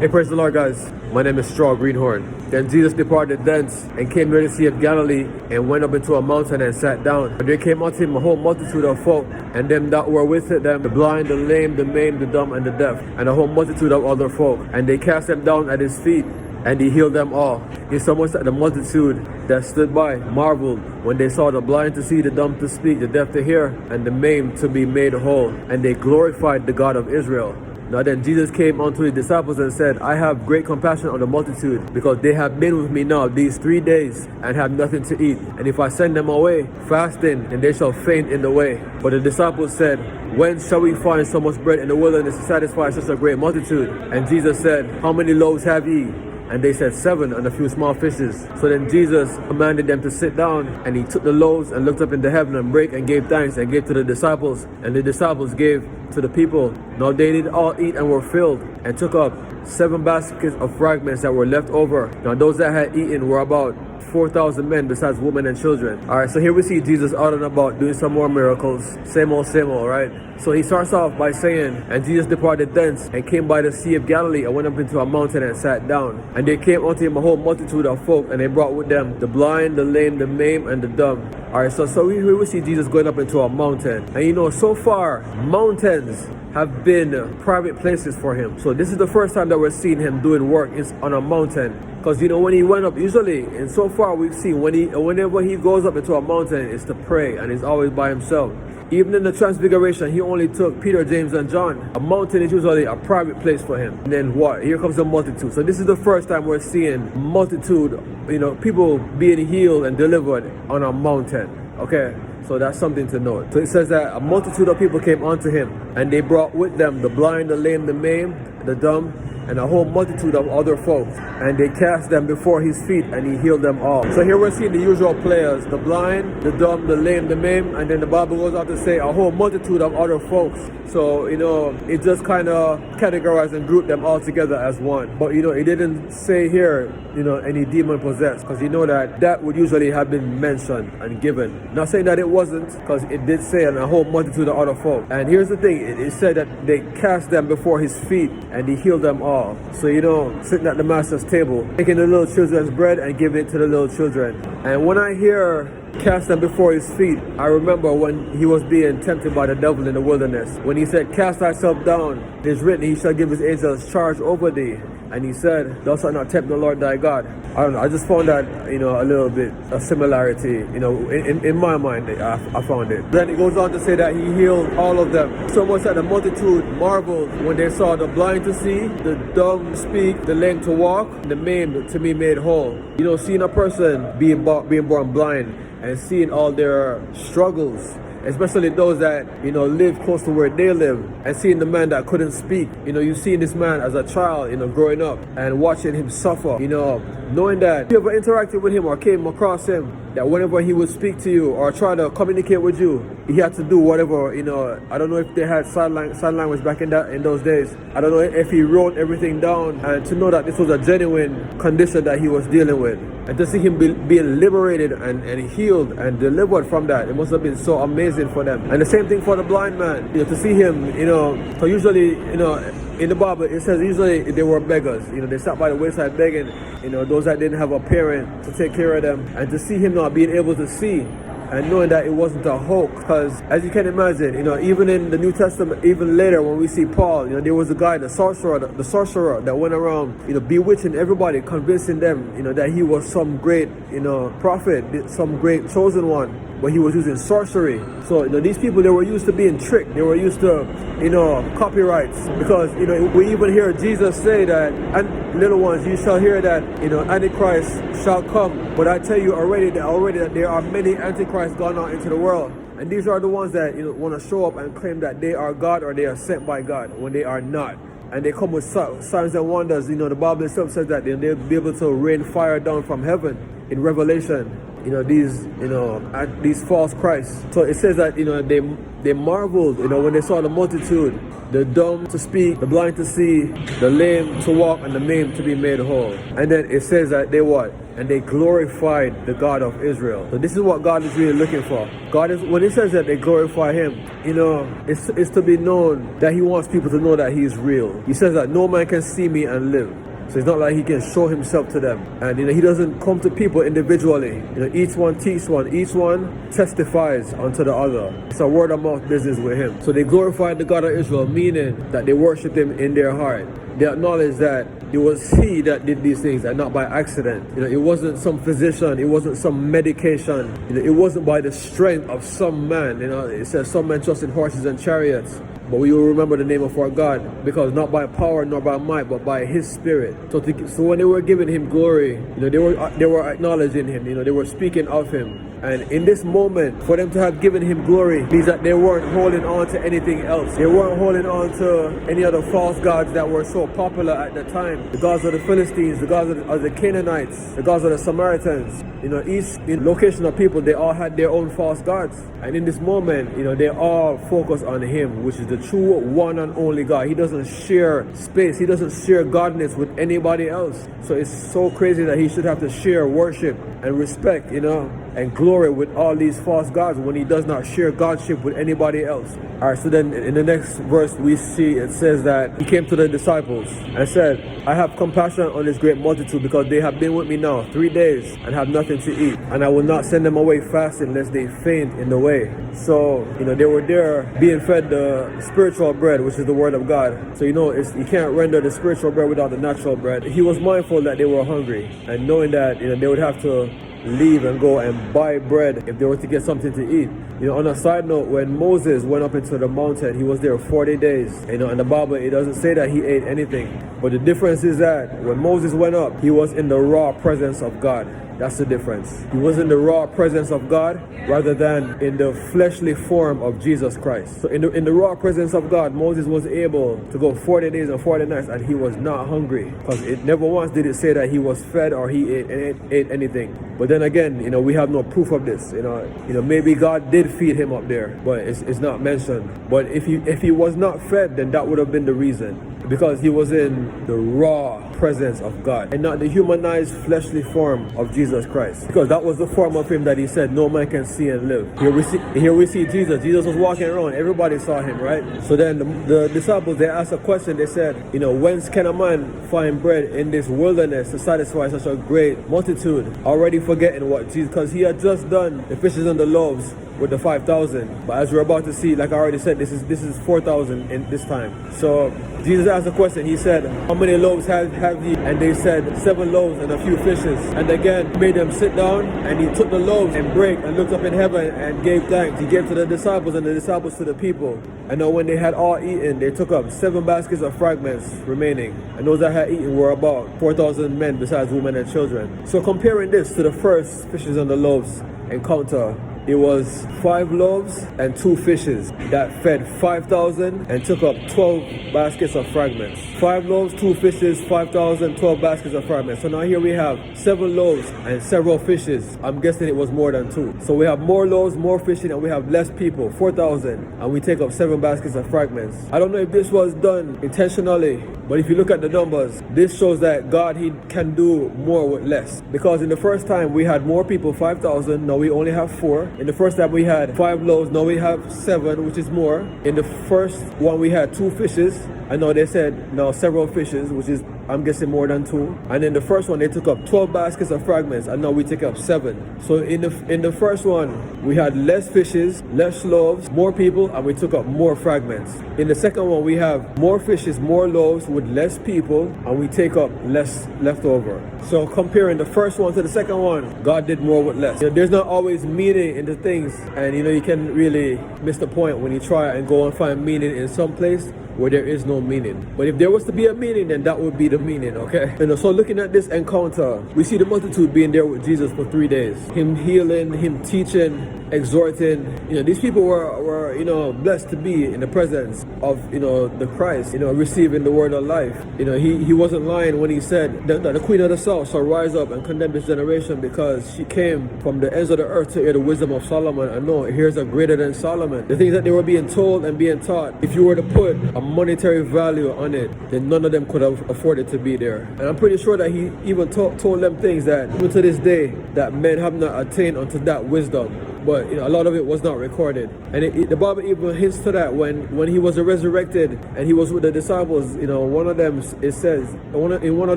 Hey, praise the Lord, guys. My name is Straw Greenhorn. Then Jesus departed thence and came near the Sea of Galilee and went up into a mountain and sat down. And there came unto him a whole multitude of folk, and them that were with them, the blind, the lame, the maimed, the dumb, and the deaf, and a whole multitude of other folk. And they cast them down at his feet, and he healed them all. Insomuch that the multitude that stood by marveled when they saw the blind to see, the dumb to speak, the deaf to hear, and the maimed to be made whole. And they glorified the God of Israel. Now then Jesus came unto his disciples and said, I have great compassion on the multitude, because they have been with me now these 3 days, and have nothing to eat. And if I send them away fasting, then they shall faint in the way. But the disciples said, Whence shall we find so much bread in the wilderness to satisfy such a great multitude? And Jesus said, How many loaves have ye? And they said, 7, and a few small fishes. So then Jesus commanded them to sit down, and he took the loaves and looked up into heaven and brake and gave thanks and gave to the disciples, and the disciples gave to the people. Now they did all eat and were filled, and took up 7 baskets of fragments that were left over. Now those that had eaten were about 4,000 men, besides women and children. Alright, so here we see Jesus out and about doing some more miracles. Same old, right? So he starts off by saying, And Jesus departed thence, and came by the Sea of Galilee, and went up into a mountain and sat down. And there came unto him a whole multitude of folk, and they brought with them the blind, the lame, the maimed, and the dumb. Alright, so here we see Jesus going up into a mountain. And you know, so far, mountains have been private places for him. So this is the first time that we're seeing him doing work is on a mountain. Because you know, when he went up, usually, and so far we've seen, whenever he goes up into a mountain, it's to pray, and he's always by himself. Even in the Transfiguration, he only took Peter, James, and John. A mountain is usually a private place for him. And then what? Here comes the multitude. So this is the first time we're seeing multitude, you know, people being healed and delivered on a mountain. Okay? So that's something to note. So it says that a multitude of people came unto him, and they brought with them the blind, the lame, the maimed, the dumb, and a whole multitude of other folks, and they cast them before his feet, and he healed them all. So here we're seeing the usual players, the blind, the dumb, the lame, the maimed, and then the Bible goes on to say a whole multitude of other folks. So, you know, it just kind of categorized and grouped them all together as one. But, you know, it didn't say here, you know, any demon possessed, because you know that would usually have been mentioned and given. Not saying that it wasn't, because it did say and a whole multitude of other folk. And here's the thing, it said that they cast them before his feet, and he healed them all. So, you know, sitting at the master's table, taking the little children's bread and giving it to the little children. And when I hear cast them before his feet, I remember when he was being tempted by the devil in the wilderness. When he said, Cast thyself down, it is written, he shall give his angels charge over thee. And he said, Thou shalt not tempt the Lord thy God. I don't know, I just found that, you know, a little bit a similarity, you know, in my mind, I found it. Then it goes on to say that he healed all of them. So much that the multitude marveled when they saw the blind to see, the dumb to speak, the lame to walk, the maimed to be made whole. You know, seeing a person being born blind and seeing all their struggles, especially those that, you know, live close to where they live, and seeing the man that couldn't speak. You know, you seen this man as a child, you know, growing up and watching him suffer, you know, knowing that you ever interacted with him or came across him, that whenever he would speak to you or try to communicate with you, he had to do whatever, you know, I don't know if they had sign language back in those days. I don't know if he wrote everything down, and to know that this was a genuine condition that he was dealing with. And to see him being liberated and healed and delivered from that, it must have been so amazing for them. And the same thing for the blind man, you know, to see him, you know, so usually, you know, in the Bible it says usually they were beggars. You know, they sat by the wayside begging, you know, those that didn't have a parent to take care of them. And to see him not being able to see, and knowing that it wasn't a hoax, because as you can imagine, you know, even in the New Testament, even later when we see Paul, you know, there was a guy, the sorcerer that went around, you know, bewitching everybody, convincing them, you know, that he was some great, you know, prophet, some great chosen one, but he was using sorcery. So, you know, these people, they were used to being tricked. They were used to, you know, copyrights, because, you know, we even hear Jesus say that, and little ones, you shall hear that, you know, Antichrist shall come. But I tell you already that there are many Antichrists gone out into the world. And these are the ones that, you know, want to show up and claim that they are God or they are sent by God when they are not. And they come with signs and wonders. You know, the Bible itself says that they'll be able to rain fire down from heaven in Revelation. You know, these false Christs. So it says that, you know, they marveled, you know, when they saw the multitude, the dumb to speak, the blind to see, the lame to walk, and the maimed to be made whole. And then it says that they what? and they glorified the God of Israel. So this is what God is really looking for. God is, when he says that they glorify him, it's to be known that he wants people to know that he is real. He says that no man can see me and live. So it's not like he can show himself to them. And he doesn't come to people individually. Each one teaches one. Each one testifies unto the other. It's a word of mouth business with him. So they glorified the God of Israel, meaning that they worshiped him in their heart. They acknowledge that it was he that did these things and not by accident. It wasn't some physician, it wasn't some medication, it wasn't by the strength of some man. It says some men trust in horses and chariots, but we will remember the name of our God, because not by power nor by might, but by his spirit. So when they were giving him glory, they were acknowledging him, they were speaking of him. And in this moment, for them to have given him glory means that they weren't holding on to anything else. They weren't holding on to any other false gods that were so popular at the time. The gods of the Philistines, the gods of the Canaanites, the gods of the Samaritans. Each location of people, they all had their own false gods. And in this moment, they all focus on him, which is the true one and only God. He doesn't share space. He doesn't share godness with anybody else. So it's so crazy that he should have to share worship and respect, and glory with all these false gods when he does not share godship with anybody else. Alright, so then in the next verse we see it says that he came to the disciples and said, I have compassion on this great multitude, because they have been with me now 3 days and have nothing to eat, and I will not send them away fasting lest they faint in the way. So they were there being fed the spiritual bread, which is the word of God. So you can't render the spiritual bread without the natural bread. He was mindful that they were hungry, and knowing that they would have to leave and go and buy bread if they were to get something to eat. On a side note, when Moses went up into the mountain, he was there 40 days. In the Bible, it doesn't say that he ate anything. But the difference is that when Moses went up, he was in the raw presence of God. That's the difference. He was in the raw presence of God rather than in the fleshly form of Jesus Christ. So in the raw presence of God, Moses was able to go 40 days and 40 nights and he was not hungry, because it never once did it say that he was fed or he ate anything. But then again, we have no proof of this. Maybe God did feed him up there, but it's not mentioned. But if he was not fed, then that would have been the reason. Because he was in the raw presence of God and not the humanized fleshly form of Jesus Christ. Because that was the form of him that he said no man can see and live. Here we see Jesus. Jesus was walking around. Everybody saw him, right? So then the disciples, they asked a question. They said, whence can a man find bread in this wilderness to satisfy such a great multitude? Already forgetting what Jesus, because he had just done the fishes and the loaves with the 5,000. But as we're about to see, like I already said, this is 4,000 in this time. So Jesus asked a question. He said, how many loaves have ye? And they said, 7 loaves and a few fishes. And again, made them sit down, and he took the loaves and brake and looked up in heaven and gave thanks. He gave to the disciples and the disciples to the people. And now when they had all eaten, they took up 7 baskets of fragments remaining. And those that had eaten were about 4,000 men besides women and children. So comparing this to the first fishes and the loaves encounter, it was 5 loaves and 2 fishes that fed 5,000 and took up 12 baskets of fragments. 5 loaves, 2 fishes, 5,000, 12 baskets of fragments. So now here we have 7 loaves and several fishes. I'm guessing it was more than 2. So we have more loaves, more fishing, and we have less people, 4,000, and we take up 7 baskets of fragments. I don't know if this was done intentionally, but if you look at the numbers, this shows that God, he can do more with less. Because in the first time we had more people, 5,000, now we only have 4. In the first time we had 5 loaves, now we have 7, which is more. In the first one we had 2 fishes, and now they said now several fishes, which is, I'm guessing, more than 2. And in the first one they took up 12 baskets of fragments, and now we take up 7. So in the first one we had less fishes, less loaves, more people, and we took up more fragments. In the second one we have more fishes, more loaves with less people, and we take up less leftover. So comparing the first one to the second one, God did more with less. There's not always meaning in the things, and you can really miss the point when you try and go and find meaning in some place where there is no meaning. But if there was to be a meaning, then that would be the meaning, okay? So looking at this encounter, we see the multitude being there with Jesus for 3 days. Him healing, him teaching, exhorting. These people were blessed to be in the presence of the Christ, receiving the word of life. He wasn't lying when he said that the queen of the south shall rise up and condemn this generation because she came from the ends of the earth to hear the wisdom of Solomon. And no, here's a greater than Solomon. The things that they were being told and being taught, if you were to put a monetary value on it, then none of them could have afforded to be there. And I'm pretty sure that he even told them things that even to this day that men have not attained unto that wisdom. But a lot of it was not recorded, and the Bible even hints to that when he was resurrected and he was with the disciples. One of them, it says in one of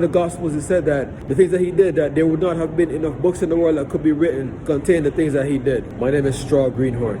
the Gospels, it said that the things that he did, that there would not have been enough books in the world that could be written contain the things that he did. My name is Straw Greenhorn.